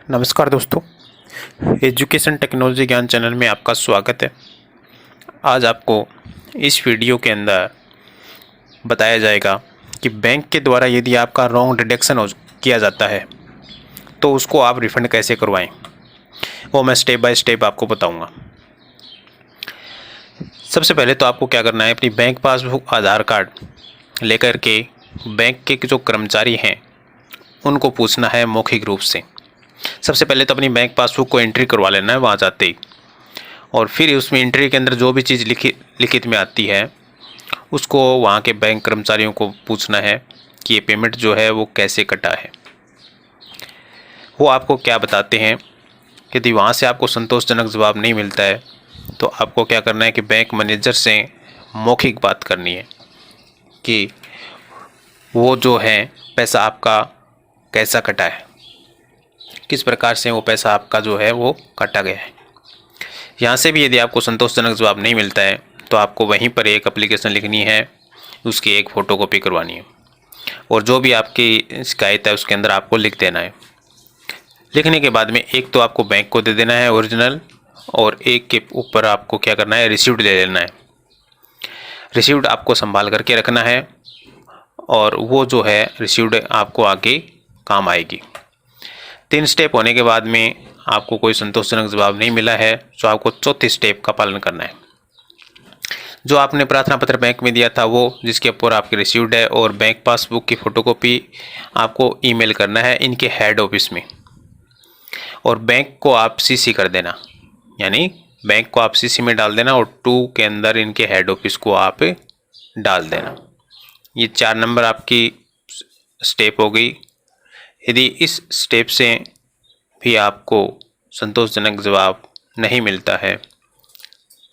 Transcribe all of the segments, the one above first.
नमस्कार दोस्तों, education technology ज्ञान चैनल में आपका स्वागत है। आज आपको इस वीडियो के अंदर बताया जाएगा कि बैंक के द्वारा यदि आपका रॉन्ग डिडक्शन किया जाता है तो उसको आप रिफ़ंड कैसे करवाएं, वो मैं स्टेप बाय स्टेप आपको बताऊंगा। सबसे पहले तो आपको क्या करना है, अपनी बैंक पासबुक, आधार कार्ड लेकर के बैंक के जो कर्मचारी हैं उनको पूछना है मौखिक रूप से। सबसे पहले तो अपनी बैंक पासबुक को एंट्री करवा लेना है वहाँ जाते ही, और फिर उसमें एंट्री के अंदर जो भी चीज़ लिखित में आती है उसको वहाँ के बैंक कर्मचारियों को पूछना है कि ये पेमेंट जो है वो कैसे कटा है। वो आपको क्या बताते हैं। यदि वहाँ से आपको संतोषजनक जवाब नहीं मिलता है तो आपको क्या करना है कि बैंक मैनेजर से मौखिक बात करनी है कि वो जो है पैसा आपका कैसा कटा है, किस प्रकार से वो पैसा आपका जो है वो काटा गया है। यहाँ से भी यदि आपको संतोषजनक जवाब नहीं मिलता है तो आपको वहीं पर एक एप्लीकेशन लिखनी है, उसकी एक फ़ोटोकॉपी करवानी है और जो भी आपकी शिकायत है उसके अंदर आपको लिख देना है। लिखने के बाद में एक तो आपको बैंक को दे देना है ओरिजिनल, और एक के ऊपर आपको क्या करना है, रिसीप्ट दे देना है। रिसीप्ट आपको संभाल करके रखना है और वो जो है रिसीप्ट आपको आगे काम आएगी। 3 स्टेप होने के बाद में आपको कोई संतोषजनक जवाब नहीं मिला है तो आपको चौथे स्टेप का पालन करना है। जो आपने प्रार्थना पत्र बैंक में दिया था वो, जिसके ऊपर आपकी रिसीव्ड है, और बैंक पासबुक की फ़ोटोकॉपी आपको ईमेल करना है इनके हेड ऑफिस में, और बैंक को आप सीसी कर देना, यानी बैंक को आप सीसी में डाल देना और 2 के अंदर इनके हेड ऑफिस को आप डाल देना। ये 4 नंबर आपकी स्टेप हो गई। यदि इस स्टेप से भी आपको संतोषजनक जवाब नहीं मिलता है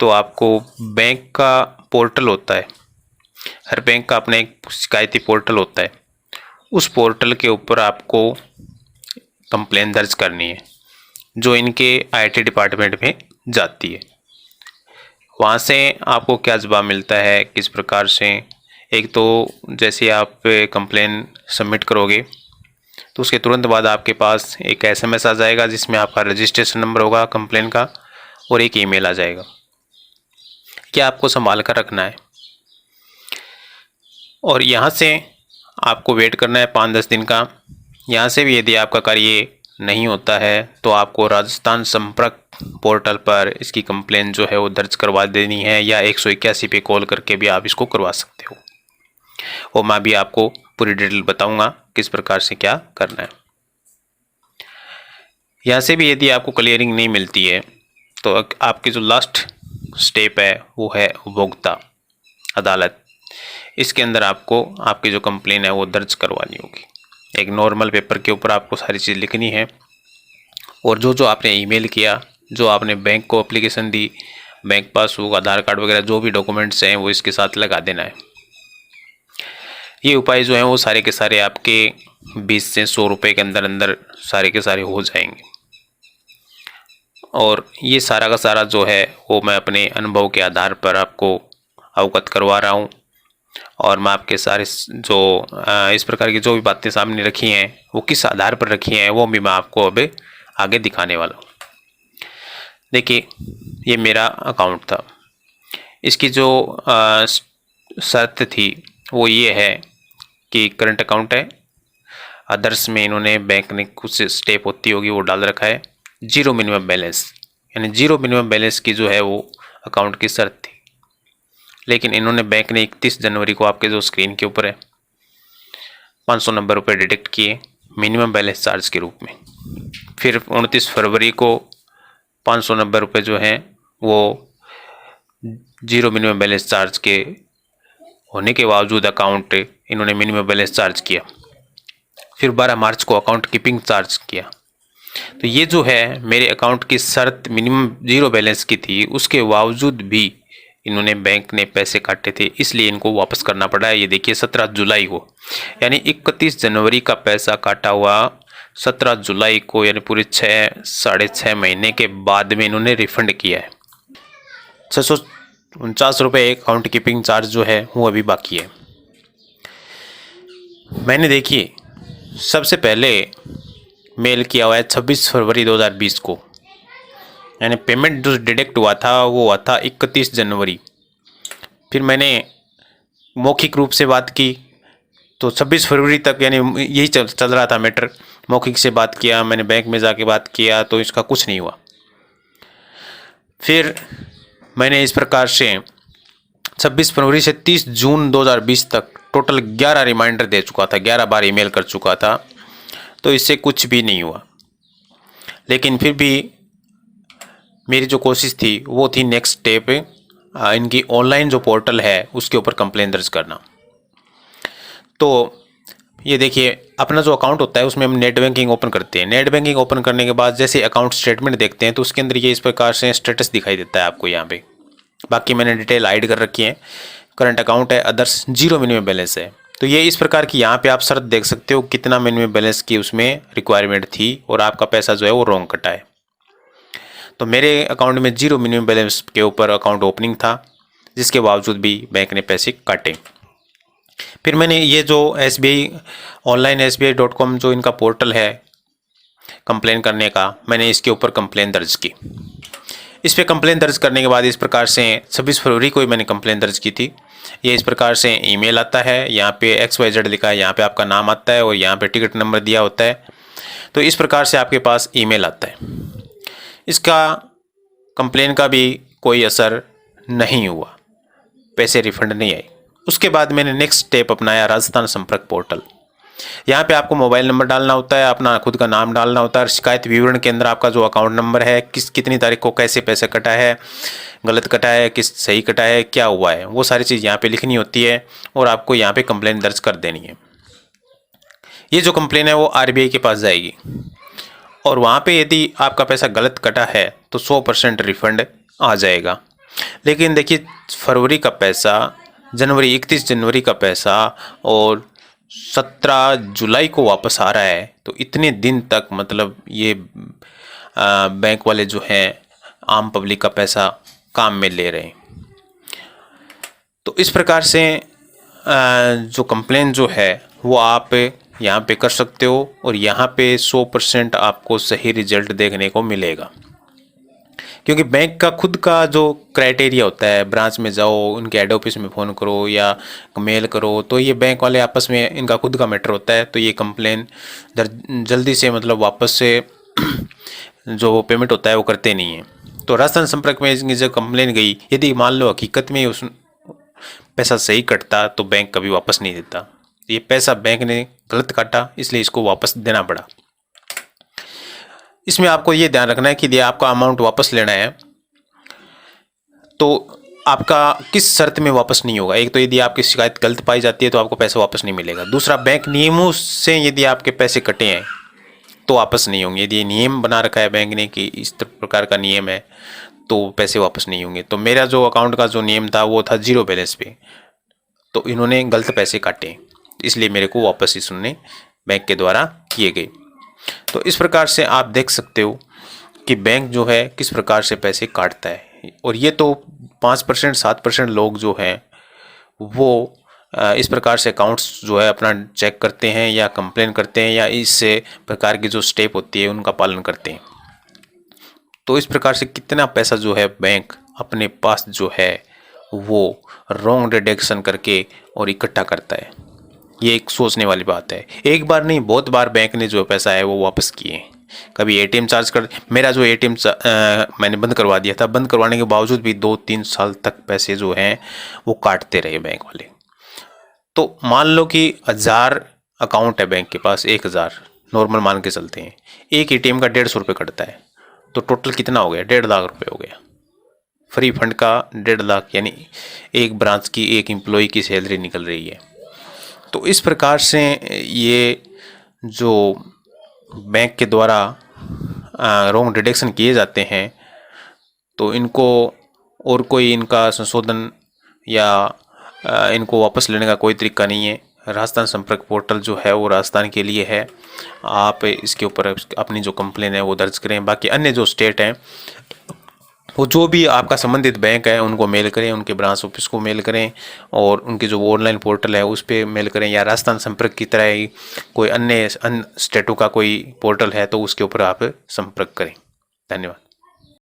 तो आपको बैंक का पोर्टल होता है, हर बैंक का अपना एक शिकायती पोर्टल होता है, उस पोर्टल के ऊपर आपको कंप्लेन दर्ज करनी है जो इनके आईटी डिपार्टमेंट में जाती है। वहाँ से आपको क्या जवाब मिलता है, किस प्रकार से, एक तो जैसे आप कंप्लेन सबमिट करोगे तो उसके तुरंत बाद आपके पास एक एसएमएस आ जाएगा जिसमें आपका रजिस्ट्रेशन नंबर होगा कंप्लेन का, और एक ईमेल आ जाएगा। क्या आपको संभाल कर रखना है, और यहाँ से आपको वेट करना है 5-10 दिन का। यहाँ से भी यदि आपका कार्य नहीं होता है तो आपको राजस्थान संपर्क पोर्टल पर इसकी कंप्लेन जो है वो दर्ज करवा देनी है, या 181 पे कॉल करके भी आप इसको करवा सकते हो। और मैं भी आपको पूरी डिटेल बताऊंगा किस प्रकार से क्या करना है। यहाँ से भी यदि आपको क्लियरिंग नहीं मिलती है तो आपकी जो लास्ट स्टेप है वो है उपभोक्ता अदालत। इसके अंदर आपको आपकी जो कंप्लेन है वो दर्ज करवानी होगी। एक नॉर्मल पेपर के ऊपर आपको सारी चीज़ लिखनी है, और जो आपने ईमेल किया, जो आपने बैंक को एप्लीकेशन दी, बैंक पासबुक, आधार कार्ड वगैरह जो भी डॉक्यूमेंट्स हैं वो इसके साथ लगा देना है। ये उपाय जो हैं वो सारे के सारे आपके 20 से 100 रुपये के अंदर अंदर सारे के सारे हो जाएंगे। और ये सारा का सारा जो है वो मैं अपने अनुभव के आधार पर आपको अवगत करवा रहा हूँ, और मैं आपके सारे जो इस प्रकार की जो भी बातें सामने रखी हैं वो किस आधार पर रखी हैं वो भी मैं आपको अब आगे दिखाने वाला हूँ। देखिए, ये मेरा अकाउंट था। इसकी जो शर्त थी वो ये है कि करंट अकाउंट है, अदर्स में इन्होंने बैंक ने कुछ स्टेप होती होगी वो डाल रखा है, जीरो मिनिमम बैलेंस, यानी जीरो मिनिमम बैलेंस की जो है वो अकाउंट की शर्त थी। लेकिन इन्होंने बैंक ने 31 जनवरी को आपके जो स्क्रीन के ऊपर है 590 रुपये डिडक्ट किए मिनिमम बैलेंस चार्ज के रूप में। फिर 29 फरवरी को 590 रुपये जो हैं वो जीरो मिनिमम बैलेंस चार्ज के होने के बावजूद अकाउंट इन्होंने मिनिमम बैलेंस चार्ज किया। फिर 12 मार्च को अकाउंट कीपिंग चार्ज किया। तो ये जो है मेरे अकाउंट की शर्त मिनिमम जीरो बैलेंस की थी, उसके बावजूद भी इन्होंने बैंक ने पैसे काटे थे, इसलिए इनको वापस करना पड़ा है। ये देखिए 17 जुलाई को, यानी 31 जनवरी का पैसा काटा हुआ 17 जुलाई को, यानी पूरे 6-6.5 महीने के बाद में इन्होंने रिफंड किया है। 649 रुपये अकाउंट कीपिंग चार्ज जो है वो अभी बाकी है। मैंने देखिए सबसे पहले मेल किया हुआ है 26 फरवरी 2020 को, यानी पेमेंट जो डिडक्ट हुआ था वो हुआ था 31 जनवरी। फिर मैंने मौखिक रूप से बात की तो 26 फरवरी तक, यानी यही चल रहा था मैटर। मौखिक से बात किया मैंने, बैंक में जाके बात किया तो इसका कुछ नहीं हुआ। फिर मैंने इस प्रकार से 26 फरवरी से 30 जून 2020 तक टोटल 11 रिमाइंडर दे चुका था, 11 बार ईमेल कर चुका था, तो इससे कुछ भी नहीं हुआ। लेकिन फिर भी मेरी जो कोशिश थी वो थी नेक्स्ट स्टेप, इनकी ऑनलाइन जो पोर्टल है उसके ऊपर कंप्लेन दर्ज करना। तो ये देखिए, अपना जो अकाउंट होता है उसमें हम नेट बैंकिंग ओपन करते हैं। नेट बैंकिंग ओपन करने के बाद जैसे अकाउंट स्टेटमेंट देखते हैं तो उसके अंदर ये इस प्रकार से स्टेटस दिखाई देता है आपको यहाँ पे। बाकी मैंने डिटेल हाइड कर रखी है। करंट अकाउंट है, अदर्स, जीरो मिनिमम बैलेंस है। तो ये इस प्रकार की यहाँ पे आप शर्त देख सकते हो कितना मिनिमम बैलेंस की उसमें रिक्वायरमेंट थी और आपका पैसा जो है वो रॉन्ग कटा है। तो मेरे अकाउंट में जीरो मिनिमम बैलेंस के ऊपर अकाउंट ओपनिंग था, जिसके बावजूद भी बैंक ने पैसे काटे। फिर मैंने ये जो SBI ऑनलाइन SBI.com जो इनका पोर्टल है कंप्लेन करने का, मैंने इसके ऊपर कंप्लेन दर्ज की। इस पर कंप्लेन दर्ज करने के बाद इस प्रकार से 26 फरवरी को ही मैंने कंप्लेन दर्ज की थी। ये इस प्रकार से ईमेल आता है, यहाँ पे XYZ लिखा है, यहाँ पे आपका नाम आता है और यहाँ पे टिकट नंबर दिया होता है। तो इस प्रकार से आपके पास ईमेल आता है। इसका कंप्लेन का भी कोई असर नहीं हुआ, पैसे रिफंड नहीं आए। उसके बाद मैंने नेक्स्ट स्टेप अपनाया, राजस्थान संपर्क पोर्टल। यहाँ पे आपको मोबाइल नंबर डालना होता है, अपना खुद का नाम डालना होता है, शिकायत विवरण के अंदर आपका जो अकाउंट नंबर है, कितनी तारीख को कैसे पैसे कटा है, गलत कटा है, किस सही कटा है, क्या हुआ है, वो सारी चीज़ यहाँ पे लिखनी होती है और आपको यहाँ पे कंप्लेन दर्ज कर देनी है। ये जो कंप्लेन है वो RBI के पास जाएगी और वहाँ पे यदि आपका पैसा गलत कटा है तो 100% रिफंड आ जाएगा। लेकिन देखिए, फरवरी का पैसा, 31 जनवरी का पैसा और 17 जुलाई को वापस आ रहा है, तो इतने दिन तक मतलब ये बैंक वाले जो हैं आम पब्लिक का पैसा काम में ले रहे हैं। तो इस प्रकार से जो कंप्लेन जो है वो आप यहाँ पे कर सकते हो और यहाँ पे 100% आपको सही रिजल्ट देखने को मिलेगा। क्योंकि बैंक का खुद का जो क्राइटेरिया होता है, ब्रांच में जाओ, उनके हेड ऑफिस में फ़ोन करो या मेल करो, तो ये बैंक वाले आपस में इनका खुद का मैटर होता है। तो ये कंप्लेन जल्दी से मतलब वापस से जो पेमेंट होता है वो करते नहीं हैं। तो राजस्थान संपर्क में इनकी जब कंप्लेन गई, यदि मान लो हकीकत में उस पैसा सही कटता तो बैंक कभी वापस नहीं देता। ये पैसा बैंक ने गलत काटा, इसलिए इसको वापस देना पड़ा। इसमें आपको ये ध्यान रखना है कि यदि आपका अमाउंट वापस लेना है तो आपका किस शर्त में वापस नहीं होगा। एक तो यदि आपकी शिकायत गलत पाई जाती है तो आपको पैसा वापस नहीं मिलेगा। दूसरा, बैंक नियमों से यदि आपके पैसे कटे हैं तो वापस नहीं होंगे। यदि नियम बना रखा है बैंक ने कि इस प्रकार का नियम है तो पैसे वापस नहीं होंगे। तो मेरा जो अकाउंट का जो नियम था वो था जीरो बैलेंस पे, तो इन्होंने गलत पैसे काटे, इसलिए मेरे को वापस ही सुनने बैंक के द्वारा किए गए। तो इस प्रकार से आप देख सकते हो कि बैंक जो है किस प्रकार से पैसे काटता है। और ये तो 5% 7% लोग जो हैं वो इस प्रकार से अकाउंट्स जो है अपना चेक करते हैं या कंप्लेन करते हैं या इस प्रकार की जो स्टेप होती है उनका पालन करते हैं। तो इस प्रकार से कितना पैसा जो है बैंक अपने पास जो है वो रॉन्ग डिडक्शन करके और इकट्ठा करता है। ये एक सोचने वाली बात है। एक बार नहीं, बहुत बार बैंक ने जो पैसा है वो वापस किए। कभी ATM चार्ज कर, मेरा जो ATM मैंने बंद करवा दिया था, बंद करवाने के बावजूद भी 2-3 साल तक पैसे जो हैं वो काटते रहे बैंक वाले। तो मान लो कि 1000 अकाउंट है बैंक के पास, 1000 नॉर्मल मान के चलते हैं, एक ATM का 150 रुपये कटता है, तो टोटल कितना हो गया? 1.5 लाख रुपये हो गया। फ्री फंड का 1.5 लाख, यानी एक ब्रांच की एक एम्प्लॉय की सैलरी निकल रही है। तो इस प्रकार से ये जो बैंक के द्वारा रॉन्ग डिडक्शन किए जाते हैं तो इनको और कोई इनका संशोधन या इनको वापस लेने का कोई तरीका नहीं है। राजस्थान संपर्क पोर्टल जो है वो राजस्थान के लिए है। आप इसके ऊपर अपनी जो कंप्लेन है वो दर्ज करें। बाकी अन्य जो स्टेट हैं वो जो भी आपका संबंधित बैंक है उनको मेल करें, उनके ब्रांच ऑफिस को मेल करें, और उनके जो ऑनलाइन पोर्टल है उस पर मेल करें, या राजस्थान संपर्क की तरह ही कोई अन्य स्टेटों का कोई पोर्टल है तो उसके ऊपर आप संपर्क करें। धन्यवाद।